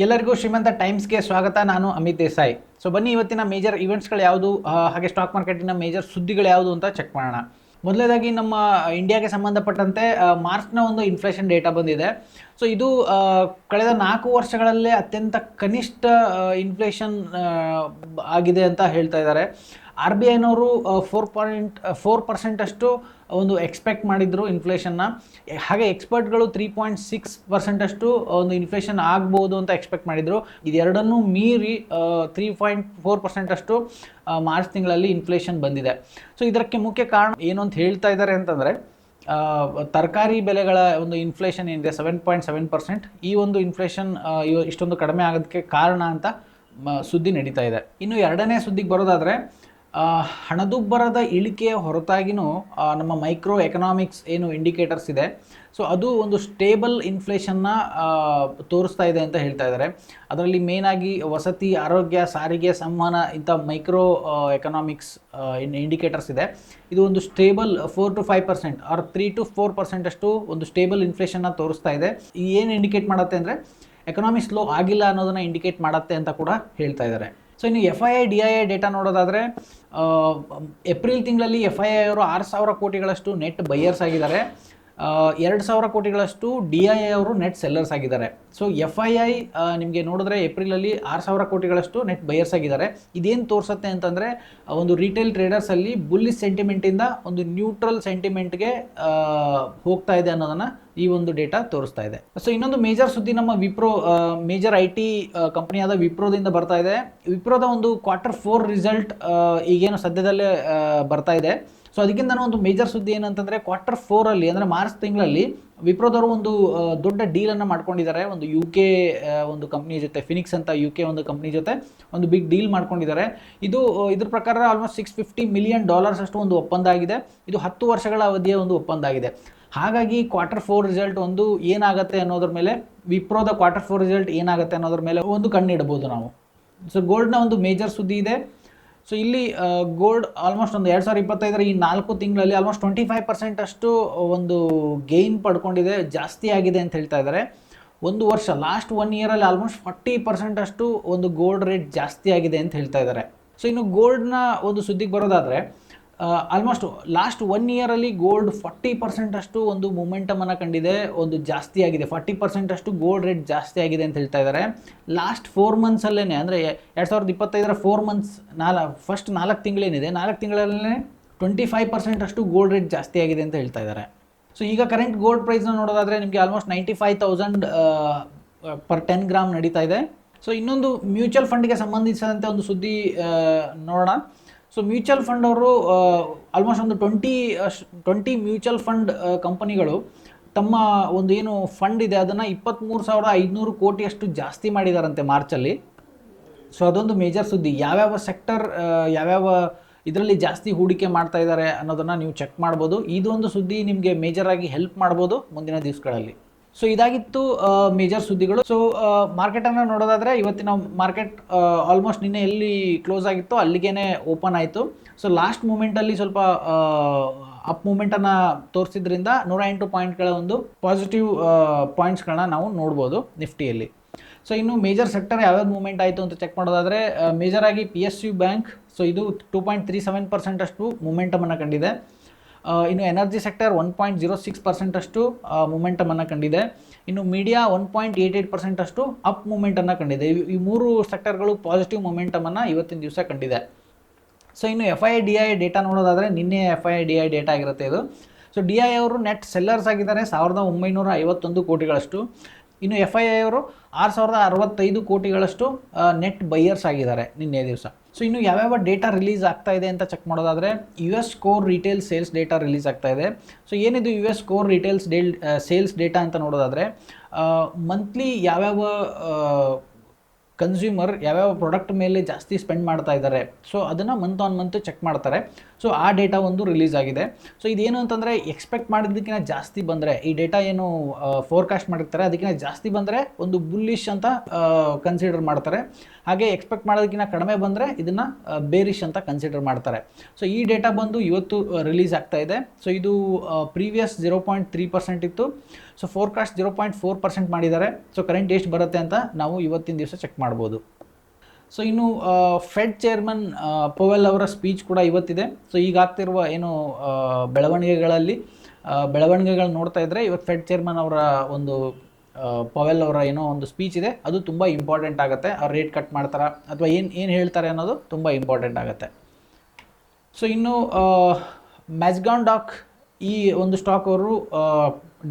ಎಲ್ಲರಿಗೂ ಶ್ರೀಮಂತ ಟೈಮ್ಸ್ಗೆ ಸ್ವಾಗತ. ನಾನು ಅಮಿತ್ ದೇಸಾಯಿ. ಸೊ ಬನ್ನಿ ಇವತ್ತಿನ ಮೇಜರ್ ಇವೆಂಟ್ಸ್ಗಳು ಯಾವುದು, ಹಾಗೆ ಸ್ಟಾಕ್ ಮಾರ್ಕೆಟಿನ ಮೇಜರ್ ಸುದ್ದಿಗಳು ಯಾವುದು ಅಂತ ಚೆಕ್ ಮಾಡೋಣ. ಮೊದಲನೇದಾಗಿ ನಮ್ಮ ಇಂಡಿಯಾಗೆ ಸಂಬಂಧಪಟ್ಟಂತೆ ಮಾರ್ಚ್ನ ಒಂದು ಇನ್ಫ್ಲೇಷನ್ ಡೇಟಾ ಬಂದಿದೆ. ಸೊ ಇದು ಕಳೆದ 4 ವರ್ಷಗಳಲ್ಲೇ ಅತ್ಯಂತ ಕನಿಷ್ಠ ಇನ್ಫ್ಲೇಷನ್ ಆಗಿದೆ ಅಂತ ಹೇಳ್ತಾ ಇದ್ದಾರೆ. ಆರ್ ಬಿ ಐನವರು 4% ಅಷ್ಟು ಒಂದು ಎಕ್ಸ್ಪೆಕ್ಟ್ ಮಾಡಿದ್ರು ಇನ್ಫ್ಲೇಷನ್ನ. ಹಾಗೆ ಎಕ್ಸ್ಪರ್ಟ್ಗಳು 3.6% ಅಷ್ಟು ಒಂದು ಇನ್ಫ್ಲೇಷನ್ ಆಗ್ಬೋದು ಅಂತ ಎಕ್ಸ್ಪೆಕ್ಟ್ ಮಾಡಿದರು. ಇದೆರಡನ್ನೂ ಮೀರಿ 3.4% ಅಷ್ಟು ಮಾರ್ಚ್ ತಿಂಗಳಲ್ಲಿ ಇನ್ಫ್ಲೇಷನ್ ಬಂದಿದೆ. ಸೊ ಇದಕ್ಕೆ ಮುಖ್ಯ ಕಾರಣ ಏನು ಅಂತ ಹೇಳ್ತಾ ಇದ್ದಾರೆ ಅಂತಂದರೆ, ತರಕಾರಿ ಬೆಲೆಗಳ ಒಂದು ಇನ್ಫ್ಲೇಷನ್ ಏನಿದೆ 7.7%, ಈ ಒಂದು ಇನ್ಫ್ಲೇಷನ್ ಇಷ್ಟೊಂದು ಕಡಿಮೆ ಆಗೋದಕ್ಕೆ ಕಾರಣ ಅಂತ ಸುದ್ದಿ ನಡೀತಾ ಇದೆ. ಇನ್ನು ಎರಡನೇ ಸುದ್ದಿಗೆ ಬರೋದಾದರೆ, ಹಣದುಬ್ಬರದ ಇಳಿಕೆಯ ಹೊರತಾಗಿಯೂ ನಮ್ಮ ಮೈಕ್ರೋ ಎಕನಾಮಿಕ್ಸ್ ಏನು ಇಂಡಿಕೇಟರ್ಸ್ ಇದೆ, ಸೊ ಅದು ಒಂದು ಸ್ಟೇಬಲ್ ಇನ್ಫ್ಲೇಷನ್ನ ತೋರಿಸ್ತಾ ಇದೆ ಅಂತ ಹೇಳ್ತಾ ಇದ್ದಾರೆ. ಅದರಲ್ಲಿ ಮೇಯ್ನಾಗಿ ವಸತಿ, ಆರೋಗ್ಯ, ಸಾರಿಗೆ, ಸಂವಹನ ಇಂಥ ಮೈಕ್ರೋ ಎಕನಾಮಿಕ್ಸ್ ಇಂಡಿಕೇಟರ್ಸ್ ಇದೆ. ಇದು ಒಂದು ಸ್ಟೇಬಲ್ 4 to 5% ಆರ್ 3 to 4% ಅಷ್ಟು ಒಂದು ಸ್ಟೇಬಲ್ ಇನ್ಫ್ಲೇಷನ್ನ ತೋರಿಸ್ತಾ ಇದೆ. ಏನು ಇಂಡಿಕೇಟ್ ಮಾಡುತ್ತೆ ಅಂದರೆ, ಎಕನಾಮಿ ಸ್ಲೋ ಆಗಿಲ್ಲ ಅನ್ನೋದನ್ನು ಇಂಡಿಕೇಟ್ ಮಾಡುತ್ತೆ ಅಂತ ಕೂಡ ಹೇಳ್ತಾ ಇದ್ದಾರೆ. ಸೊ ಇನ್ನು FII DII ಡೇಟಾ ನೋಡೋದಾದರೆ, ಏಪ್ರಿಲ್ ತಿಂಗಳಲ್ಲಿ FII ಅವರು 6,000 ಕೋಟಿಗಳಷ್ಟು ನೆಟ್ ಬೈಯರ್ಸ್ ಆಗಿದ್ದಾರೆ. 2,000 ಕೋಟಿಗಳಷ್ಟು DII ಅವರು ನೆಟ್ ಸೆಲ್ಲರ್ಸ್ ಆಗಿದ್ದಾರೆ. ಸೊ FII ನಿಮಗೆ ನೋಡಿದ್ರೆ ಏಪ್ರಿಲಲ್ಲಿ 6,000 ಕೋಟಿಗಳಷ್ಟು ನೆಟ್ ಬೈಯರ್ಸ್ ಆಗಿದ್ದಾರೆ. ಇದೇನು ತೋರಿಸುತ್ತೆ ಅಂತಂದರೆ, ಒಂದು ರಿಟೇಲ್ ಟ್ರೇಡರ್ಸಲ್ಲಿ ಬುಲ್ಲಿಶ್ ಸೆಂಟಿಮೆಂಟಿಂದ ಒಂದು ನ್ಯೂಟ್ರಲ್ ಸೆಂಟಿಮೆಂಟ್ಗೆ ಹೋಗ್ತಾ ಇದೆ ಅನ್ನೋದನ್ನು ಈ ಒಂದು ಡೇಟಾ ತೋರಿಸ್ತಾ ಇದೆ. ಸೊ ಇನ್ನೊಂದು ಮೇಜರ್ ಸುದ್ದಿ ನಮ್ಮ ಮೇಜರ್ IT ಕಂಪನಿಯಾದ ವಿಪ್ರೋದಿಂದ ಬರ್ತಾ ಇದೆ. ವಿಪ್ರೋದ ಒಂದು Q4 ರಿಸಲ್ಟ್ ಈಗೇನು ಸದ್ಯದಲ್ಲೇ ಬರ್ತಾ ಇದೆ. ಸೊ ಅದಕ್ಕಿಂತ ಒಂದು ಮೇಜರ್ ಸುದ್ದಿ ಏನಂತಂದರೆ, Q4 ಅಂದರೆ ಮಾರ್ಚ್ ತಿಂಗಳಲ್ಲಿ ವಿಪ್ರೋದವರು ಒಂದು ದೊಡ್ಡ ಡೀಲನ್ನು ಮಾಡ್ಕೊಂಡಿದ್ದಾರೆ. ಒಂದು UK ಒಂದು ಕಂಪ್ನಿ ಜೊತೆ, ಫಿನಿಕ್ಸ್ ಅಂತ UK ಒಂದು ಕಂಪ್ನಿ ಜೊತೆ ಒಂದು ಬಿಗ್ ಡೀಲ್ ಮಾಡ್ಕೊಂಡಿದ್ದಾರೆ. ಇದ್ರ ಪ್ರಕಾರ ಆಲ್ಮೋಸ್ಟ್ $650 million ಅಷ್ಟು ಒಂದು ಒಪ್ಪಂದ ಆಗಿದೆ. ಇದು 10 ವರ್ಷಗಳ ಅವಧಿಯ ಒಂದು ಒಪ್ಪಂದ ಆಗಿದೆ. ಹಾಗಾಗಿ Q4 ರಿಸಲ್ಟ್ ಒಂದು ಏನಾಗುತ್ತೆ ಅನ್ನೋದ್ರ ಮೇಲೆ, ವಿಪ್ರೋದ Q4 ರಿಸಲ್ಟ್ ಏನಾಗುತ್ತೆ ಅನ್ನೋದ್ರ ಮೇಲೆ ಒಂದು ಕಣ್ಣಿಡ್ಬೋದು ನಾವು. ಸೊ ಗೋಲ್ಡ್ನ ಒಂದು ಮೇಜರ್ ಸುದ್ದಿ ಇದೆ. ಸೊ ಇಲ್ಲಿ ಗೋಲ್ಡ್ ಆಲ್ಮೋಸ್ಟ್ ಒಂದು 2025 ಈ 4 ತಿಂಗಳಲ್ಲಿ ಆಲ್ಮೋಸ್ಟ್ 25% ಅಷ್ಟು ಒಂದು ಗೇನ್ ಪಡ್ಕೊಂಡಿದೆ, ಜಾಸ್ತಿ ಆಗಿದೆ ಅಂತ ಹೇಳ್ತಾ ಇದ್ದಾರೆ. ಒಂದು ವರ್ಷ ಲಾಸ್ಟ್ 1 ಇಯರಲ್ಲಿ ಆಲ್ಮೋಸ್ಟ್ 40% ಅಷ್ಟು ಒಂದು ಗೋಲ್ಡ್ ರೇಟ್ ಜಾಸ್ತಿ ಆಗಿದೆ ಅಂತ ಹೇಳ್ತಾ ಇದ್ದಾರೆ. ಸೊ ಇನ್ನು ಗೋಲ್ಡ್ನ ಒಂದು ಸುದ್ದಿಗೆ ಬರೋದಾದರೆ, ಆಲ್ಮೋಸ್ಟ್ ಲಾಸ್ಟ್ 1 ಇಯರಲ್ಲಿ ಗೋಲ್ಡ್ 40% ಅಷ್ಟು ಒಂದು ಮೂಮೆಂಟಮನ್ನು ಕಂಡಿದೆ, ಒಂದು ಜಾಸ್ತಿ ಆಗಿದೆ. 40% ಅಷ್ಟು ಗೋಲ್ಡ್ ರೇಟ್ ಜಾಸ್ತಿ ಆಗಿದೆ ಅಂತ ಹೇಳ್ತಾ ಇದ್ದಾರೆ. ಲಾಸ್ಟ್ 4 ಮಂತ್ಸಲ್ಲೇ ಅಂದರೆ 2025 4 ಮಂತ್ಸ್ ಫಸ್ಟ್ 4 ತಿಂಗಳೇನಿದೆ, 4 ತಿಂಗಳಲ್ಲೇ 25% ಅಷ್ಟು ಗೋಲ್ಡ್ ರೇಟ್ ಜಾಸ್ತಿ ಆಗಿದೆ ಅಂತ ಹೇಳ್ತಾ ಇದ್ದಾರೆ. ಸೊ ಈಗ ಕರೆಂಟ್ ಗೋಲ್ಡ್ ಪ್ರೈಸ್ನ ನೋಡೋದಾದರೆ ನಿಮಗೆ ಆಲ್ಮೋಸ್ಟ್ 95,000 per 10 ಗ್ರಾಮ್ ನಡೀತಾ ಇದೆ. ಸೊ ಇನ್ನೊಂದು ಮ್ಯೂಚುವಲ್ ಫಂಡ್ಗೆ ಸಂಬಂಧಿಸಿದಂತೆ ಒಂದು ಸುದ್ದಿ ನೋಡೋಣ. ಸೊ ಮ್ಯೂಚುವಲ್ ಫಂಡ್ ಅವರು ಆಲ್ಮೋಸ್ಟ್ ಒಂದು 20 ಮ್ಯೂಚುವಲ್ ಫಂಡ್ ಕಂಪನಿಗಳು ತಮ್ಮ ಒಂದು ಏನು ಫಂಡ್ ಇದೆ ಅದನ್ನು 23,500 ಕೋಟಿಯಷ್ಟು ಜಾಸ್ತಿ ಮಾಡಿದಾರಂತೆ ಮಾರ್ಚಲ್ಲಿ. ಸೊ ಅದೊಂದು ಮೇಜರ್ ಸುದ್ದಿ. ಯಾವ್ಯಾವ ಸೆಕ್ಟರ್, ಯಾವ್ಯಾವ ಇದರಲ್ಲಿ ಜಾಸ್ತಿ ಹೂಡಿಕೆ ಮಾಡ್ತಾ ಇದ್ದಾರೆ ಅನ್ನೋದನ್ನು ನೀವು ಚೆಕ್ ಮಾಡ್ಬೋದು. ಇದೊಂದು ಸುದ್ದಿ ನಿಮಗೆ ಮೇಜರಾಗಿ ಹೆಲ್ಪ್ ಮಾಡ್ಬೋದು ಮುಂದಿನ ದಿವಸಗಳಲ್ಲಿ. ಸೊ ಇದಾಗಿತ್ತು ಮೇಜರ್ ಸುದ್ದಿಗಳು. ಸೊ ಮಾರ್ಕೆಟನ್ನು ನೋಡೋದಾದರೆ, ಇವತ್ತಿನ ಮಾರ್ಕೆಟ್ ಆಲ್ಮೋಸ್ಟ್ ನಿನ್ನೆ ಎಲ್ಲಿ ಕ್ಲೋಸ್ ಆಗಿತ್ತೋ ಅಲ್ಲಿಗೇ ಓಪನ್ ಆಯಿತು. ಸೊ ಲಾಸ್ಟ್ ಮೂಮೆಂಟಲ್ಲಿ ಸ್ವಲ್ಪ ಅಪ್ ಮೂಮೆಂಟನ್ನು ತೋರಿಸಿದ್ರಿಂದ 108 ಪಾಯಿಂಟ್ಗಳ ಒಂದು ಪಾಸಿಟಿವ್ ಪಾಯಿಂಟ್ಸ್ಗಳನ್ನ ನಾವು ನೋಡ್ಬೋದು ನಿಫ್ಟಿಯಲ್ಲಿ. ಸೊ ಇನ್ನು ಮೇಜರ್ ಸೆಕ್ಟರ್ ಯಾವ್ಯಾವ್ದು ಮೂವ್ಮೆಂಟ್ ಆಯಿತು ಅಂತ ಚೆಕ್ ಮಾಡೋದಾದರೆ, ಮೇಜರಾಗಿ PSU ಬ್ಯಾಂಕ್, ಸೊ ಇದು 2.37% ಅಷ್ಟು ಮೂಮೆಂಟಮನ್ನು ಕಂಡಿದೆ. ಇನ್ನು ಎನರ್ಜಿ ಸೆಕ್ಟರ್ 1.06% ಅಷ್ಟು ಮೂಮೆಂಟಮನ್ನು ಕಂಡಿದೆ. ಇನ್ನು ಮೀಡಿಯಾ 1.88% ಅಷ್ಟು ಅಪ್ ಮೂಮೆಂಟನ್ನು ಕಂಡಿದೆ. ಈ 3 ಸೆಕ್ಟರ್ಗಳು ಪಾಸಿಟಿವ್ ಮೂಮೆಂಟಮನ್ನು ಇವತ್ತಿನ ದಿವಸ ಕಂಡಿದೆ. ಸೊ ಇನ್ನು FII DII ಡೇಟಾ ನೋಡೋದಾದರೆ, ನಿನ್ನೆ FII DII ಡೇಟಾ ಆಗಿರುತ್ತೆ ಇದು. ಸೊ DII ಅವರು ನೆಟ್ ಸೆಲ್ಲರ್ಸ್ ಆಗಿದ್ದಾರೆ 1,951 ಕೋಟಿಗಳಷ್ಟು. ಇನ್ನು FII ಅವರು 6,065 ಕೋಟಿಗಳಷ್ಟು ನೆಟ್ ಬೈಯರ್ಸ್ ಆಗಿದ್ದಾರೆ ನಿನ್ನೆ ದಿವಸ. ಸೊ ಇನ್ನು ಯಾವ್ಯಾವ ಡೇಟಾ ರಿಲೀಸ್ ಆಗ್ತಾ ಇದೆ ಅಂತ ಚೆಕ್ ಮಾಡೋದಾದರೆ, US core retail sales data release ಆಗ್ತಾ ಇದೆ. ಸೊ ಏನಿದು US core retail sales data ಅಂತ ನೋಡೋದಾದರೆ, ಮಂತ್ಲಿ ಯಾವ್ಯಾವ ಕನ್ಸ್ಯೂಮರ್ ಯಾವ್ಯಾವ ಪ್ರಾಡಕ್ಟ್ ಮೇಲೆ ಜಾಸ್ತಿ ಸ್ಪೆಂಡ್ ಮಾಡ್ತಾ ಇದ್ದಾರೆ, ಸೊ ಅದನ್ನು ಮಂತ್ ಆನ್ ಮಂತ್ ಚೆಕ್ ಮಾಡ್ತಾರೆ. ಸೊ ಆ ಡೇಟಾ ಒಂದು ರಿಲೀಸ್ ಆಗಿದೆ. ಸೊ ಇದೇನು ಅಂತಂದರೆ ಎಕ್ಸ್ಪೆಕ್ಟ್ ಮಾಡಿದ್ದಕ್ಕಿಂತ ಜಾಸ್ತಿ ಬಂದರೆ, ಈ ಡೇಟಾ ಏನು ಫೋರ್ಕಾಸ್ಟ್ ಮಾಡಿರ್ತಾರೆ ಅದಕ್ಕಿಂತ ಜಾಸ್ತಿ ಬಂದರೆ ಒಂದು ಬುಲ್ಲಿಶ್ ಅಂತ ಕನ್ಸಿಡರ್ ಮಾಡ್ತಾರೆ. ಹಾಗೆ ಎಕ್ಸ್ಪೆಕ್ಟ್ ಮಾಡೋದಕ್ಕಿಂತ ಕಡಿಮೆ ಬಂದರೆ ಇದನ್ನು ಬೇರಿಶ್ ಅಂತ ಕನ್ಸಿಡರ್ ಮಾಡ್ತಾರೆ. ಸೊ ಈ ಡೇಟಾ ಬಂದು ಇವತ್ತು ರಿಲೀಸ್ ಆಗ್ತಾ ಇದೆ. ಸೊ ಇದು ಪ್ರೀವಿಯಸ್ 0.3% ಇತ್ತು. ಸೊ ಫೋರ್ಕಾಸ್ಟ್ 0.4% ಮಾಡಿದ್ದಾರೆ. ಸೊ ಕರೆಂಟ್ ಎಷ್ಟು ಬರುತ್ತೆ ಅಂತ ನಾವು ಇವತ್ತಿನ ದಿವಸ ಚೆಕ್ ಮಾಡ್ಬೋದು. ಸೊ ಇನ್ನು ಫೆಡ್ ಚೇರ್ಮನ್ ಪೊವೆಲ್ ಅವರ ಸ್ಪೀಚ್ ಕೂಡ ಇವತ್ತಿದೆ. ಸೊ ಈಗ ಆಗ್ತಿರುವ ಏನು ಬೆಳವಣಿಗೆಗಳು ನೋಡ್ತಾ ಇದ್ದರೆ ಇವತ್ತು ಫೆಡ್ ಚೇರ್ಮನ್ ಅವರ ಒಂದು ಪೊವೆಲ್ ಅವರ ಏನೋ ಒಂದು ಸ್ಪೀಚ್ ಇದೆ, ಅದು ತುಂಬ ಇಂಪಾರ್ಟೆಂಟ್ ಆಗುತ್ತೆ. ಅವ್ರು ರೇಟ್ ಕಟ್ ಮಾಡ್ತಾರಾ ಅಥವಾ ಏನು ಹೇಳ್ತಾರೆ ಅನ್ನೋದು ತುಂಬ ಇಂಪಾರ್ಟೆಂಟ್ ಆಗುತ್ತೆ. ಸೊ ಇನ್ನು ಮ್ಯಾಸ್ಗಾನ್ ಡಾಕ್ ಈ ಒಂದು ಸ್ಟಾಕ್ ಅವರು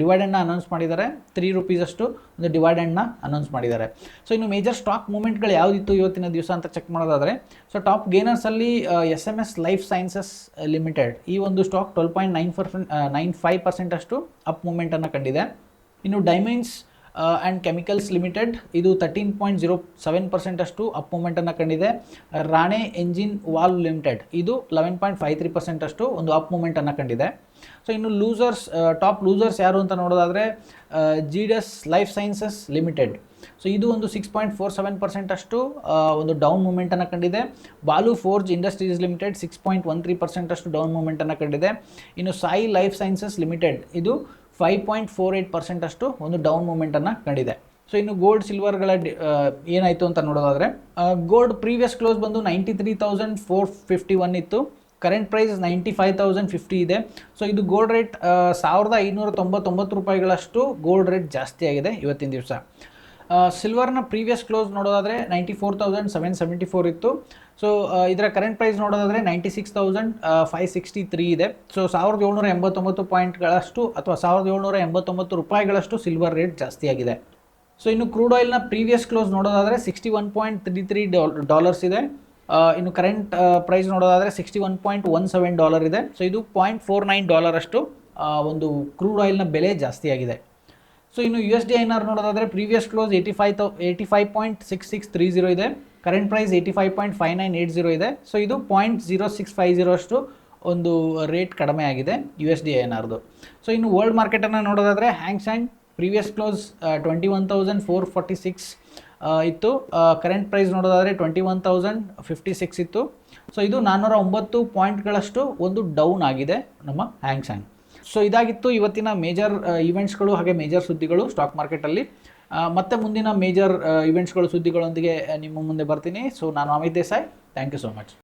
ಡಿವೈಡೆಂಡ್ನ ಅನೌನ್ಸ್ ಮಾಡಿದ್ದಾರೆ. 3 ರೂಪೀಸ್ ಅಷ್ಟು ಒಂದು ಡಿವೈಡೆಂಡ್ನ ಅನೌನ್ಸ್ ಮಾಡಿದ್ದಾರೆ. ಸೊ ಇನ್ನು ಮೇಜರ್ ಸ್ಟಾಕ್ ಮೂವ್ಮೆಂಟ್ಗಳು ಯಾವುದಿತ್ತು ಇವತ್ತಿನ ದಿವಸ ಅಂತ ಚೆಕ್ ಮಾಡೋದಾದರೆ, ಸೊ ಟಾಪ್ ಗೇನರ್ಸಲ್ಲಿ SMS ಲೈಫ್ ಸೈನ್ಸಸ್ ಲಿಮಿಟೆಡ್ ಈ ಒಂದು ಸ್ಟಾಕ್ 12.95% ಅಷ್ಟು ಅಪ್ ಮೂವ್ಮೆಂಟನ್ನು ಕಂಡಿದೆ. ಇನ್ನು ಡೈಮಂಡ್ಸ್ ಆ್ಯಂಡ್ ಕೆಮಿಕಲ್ಸ್ ಲಿಮಿಟೆಡ್ ಇದು 13.07% ಅಷ್ಟು ಅಪ್ ಮೂವ್ಮೆಂಟನ್ನು ಕಂಡಿದೆ. ರಾಣೆ ಎಂಜಿನ್ ವಾಲ್ವ್ ಲಿಮಿಟೆಡ್ ಇದು 11.53% ಅಷ್ಟು ಒಂದು ಅಪ್ ಮೂವ್ಮೆಂಟನ್ನು ಕಂಡಿದೆ. ಸೊ ಇನ್ನು ಟಾಪ್ ಲೂಸರ್ಸ್ ಯಾರು ಅಂತ ನೋಡೋದಾದರೆ ಜಿಡಸ್ ಲೈಫ್ ಸೈನ್ಸಸ್ ಲಿಮಿಟೆಡ್, ಸೊ ಇದು ಒಂದು 6.47% ಅಷ್ಟು ಒಂದು ಡೌನ್ ಮೂವ್ಮೆಂಟನ್ನು ಕಂಡಿದೆ. ಬಾಲು ಫೋರ್ಜ್ ಇಂಡಸ್ಟ್ರೀಸ್ ಲಿಮಿಟೆಡ್ 6.13% ಅಷ್ಟು ಡೌನ್ ಮೂವ್ಮೆಂಟನ್ನು ಕಂಡಿದೆ. ಇನ್ನು ಸಾಯಿ ಲೈಫ್ ಸೈನ್ಸಸ್ ಲಿಮಿಟೆಡ್ ಇದು 5.48% ಅಷ್ಟು ಒಂದು ಡೌನ್ ಮೂವ್ಮೆಂಟನ್ನು ಕಂಡಿದೆ. ಸೊ ಇನ್ನು ಗೋಲ್ಡ್ ಸಿಲ್ವರ್ಗಳ ಏನಾಯಿತು ಅಂತ ನೋಡೋದಾದರೆ, ಗೋಲ್ಡ್ ಪ್ರೀವಿಯಸ್ ಕ್ಲೋಸ್ ಬಂದು 93,451 ಇತ್ತು. ಕರೆಂಟ್ ಪ್ರೈಸ್ 95,050 ಇದೆ. ಸೊ ಇದು ಗೋಲ್ಡ್ ರೇಟ್ 1,599 ರೂಪಾಯಿಗಳಷ್ಟು ಗೋಲ್ಡ್ ರೇಟ್ ಜಾಸ್ತಿ ಆಗಿದೆ ಇವತ್ತಿನ ದಿವಸ. ಸಿಲ್ವರ್ನ ಪ್ರೀವಿಯಸ್ ಕ್ಲೋಸ್ ನೋಡೋದಾದರೆ 94,774 ಇತ್ತು. ಸೊ ಇದರ ಕರೆಂಟ್ ಪ್ರೈಸ್ ನೋಡೋದಾದರೆ 96,563 ಇದೆ. ಸೊ 1,789 ಪಾಯಿಂಟ್ಗಳಷ್ಟು ಅಥವಾ 1,789 ರೂಪಾಯಿಗಳಷ್ಟು ಸಿಲ್ವರ್ ರೇಟ್ ಜಾಸ್ತಿ ಆಗಿದೆ. ಸೊ ಇನ್ನು ಕ್ರೂಡ್ ಆಯಿಲ್ನ ಪ್ರೀವಿಯಸ್ ಕ್ಲೋಸ್ ನೋಡೋದಾದರೆ $61.33 ಇದೆ. ಇನ್ನು ಕರೆಂಟ್ ಪ್ರೈಸ್ ನೋಡೋದಾದರೆ $61.17 ಇದೆ. ಸೊ ಇದು $0.49 ಅಷ್ಟು ಒಂದು ಕ್ರೂಡ್ ಆಯಿಲ್ನ ಬೆಲೆ ಜಾಸ್ತಿ ಆಗಿದೆ. ಸೊ ಇನ್ನು USD/INR ನೋಡೋದಾದರೆ ಪ್ರೀವಿಯಸ್ ಕ್ಲೋಸ್ 85.6630 ಇದೆ. ಕರೆಂಟ್ ಪ್ರೈಸ್ 85.5980 ಇದೆ. ಸೊ ಇದು 0.0650 ಅಷ್ಟು ಒಂದು ರೇಟ್ ಕಡಿಮೆ ಆಗಿದೆ USD/INRದು. ಸೊ ಇನ್ನು ವರ್ಲ್ಡ್ ಮಾರ್ಕೆಟನ್ನು ನೋಡೋದಾದರೆ ಹ್ಯಾಂಗ್ ಪ್ರೀವಿಯಸ್ ಕ್ಲೋಸ್ 21,446 ಇತ್ತು. ಕರೆಂಟ್ ಪ್ರೈಸ್ ನೋಡೋದಾದರೆ 21,056 ಇತ್ತು. ಸೊ ಇದು 409 ಪಾಯಿಂಟ್ಗಳಷ್ಟು ಒಂದು ಡೌನ್ ಆಗಿದೆ ನಮ್ಮ ಹ್ಯಾಂಗ್ ಸ್ಯಾಂಗ್. ಸೊ ಇದಾಗಿತ್ತು ಇವತ್ತಿನ ಮೇಜರ್ ಈವೆಂಟ್ಸ್ಗಳು ಹಾಗೆ ಮೇಜರ್ ಸುದ್ದಿಗಳು ಸ್ಟಾಕ್ ಮಾರ್ಕೆಟಲ್ಲಿ. ಮತ್ತೆ ಮುಂದಿನ ಮೇಜರ್ ಈವೆಂಟ್ಸ್ಗಳು ಸುದ್ದಿಗಳೊಂದಿಗೆ ನಿಮ್ಮ ಮುಂದೆ ಬರ್ತೀನಿ. ಸೊ ನಾನು Amit Desai, thank you so much.